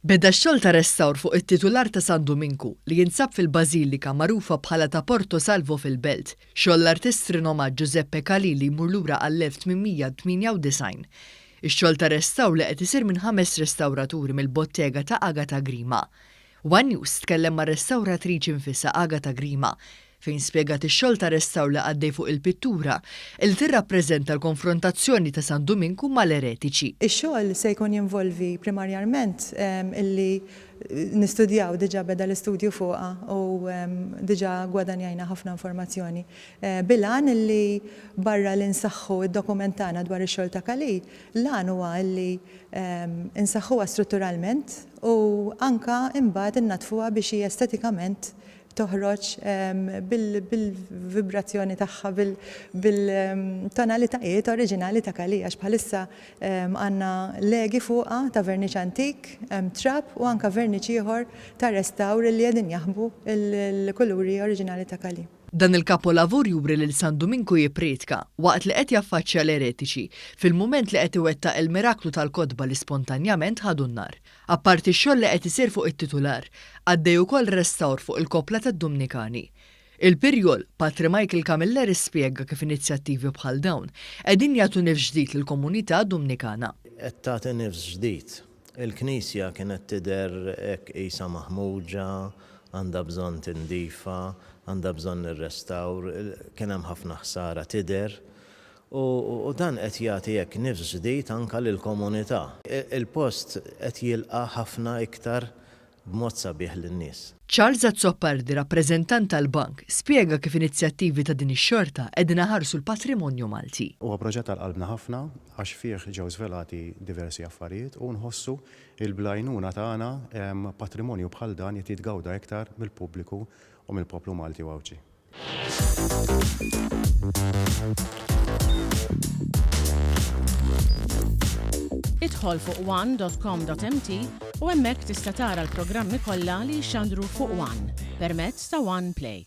Beda x-xogħol ta' restawr fuq it-titular ta' San Duminku li jinsab fil-bażilika magħrufa bħala ta' Porto Salvo Fil-Belt, xogħol l-artist rinomat Giuseppe Calili jmur lura għall-1898. Ix-xogħol ta' restawr li qed isir minn 5 restawraturi mill-bottega ta' Agata Grima. One News tkellem ma' restawratriċi nfisha Agata Grima fejn spjegat ix-xogħol ta' restawr li għaddej fuq il-pittura li tirrappreżenta l-konfrontazzjoni ta' San Duminku mal-eretiċi. Ix-xogħol se jkun jinvolvi primarjarment illi nistudjaw diġà beda l-istudju fuqha u diġà gwadanjajna ħafna informazzjoni. Bilan illi barra li nsaħħu id-dokumentana dwar ix-xogħol ta' Kali, lan huwa illi insaħħuha strutturalment u anka imbagħad innatfuha biex hija estetikament toħroġ bil-vibrazzjoni tagħha, bil-tonalitajiet oriġinali ta' Kali, għax bħalissa għandna legi fuqha ta' verniċ antik, trap u anke verniċ ieħor ta' restawr li qegħdin jaħbu l-kuluri oriġinali ta' Kali. Dan il-kapolavur juri li San Duminku jipretka waqt li qed jaffaċċja l-eretiċi fil-mument li qed iwettaq il-miraklu tal-kotba li spontanjament ħadu n-nar. Apparti x-xogħol li qed isir fuq it-titular, għaddej ukoll restawr fuq il-koppla tad-Dumnikani. Il-Pirjol, Patri Michael Camilleri spjega kif inizjattivi bħal dawn qegħdin jagħtu nifs ġdid lill-komunità Dumnikana. Qed tagħti nifs ġdid. Il-Knisja kienet tidher hekk qisha maħmuġa, għandha bżonn tindifa, għandha bżonn ir-restawr, kien hemm ħafna ħsara tidher u dan qed jagħti hekk nifs ġdid anke lill-komunità. Il-post qed jilqa' ħafna iktar b'mod sabiħ lin-nies. Charles Azzopardi, rappreżentant tal-bank, spjega kif inizjattivi ta' din ix-xorta qegħdin iħarsu l-patrimonju Malti. Huwa proġett tal-qalbna ħafna għax fih ġew żvelati diversi affarijiet u nħossu il-blajnuna tagħna patrimonju bħal dan qed jitgawda iktar mill-pubbliku u mill-poplu Malti u Awċi. Idħol fuq one.com.mt u hemmhekk tista' tara l-programmi kollha li jxandru fuq One permezz ta' One Play.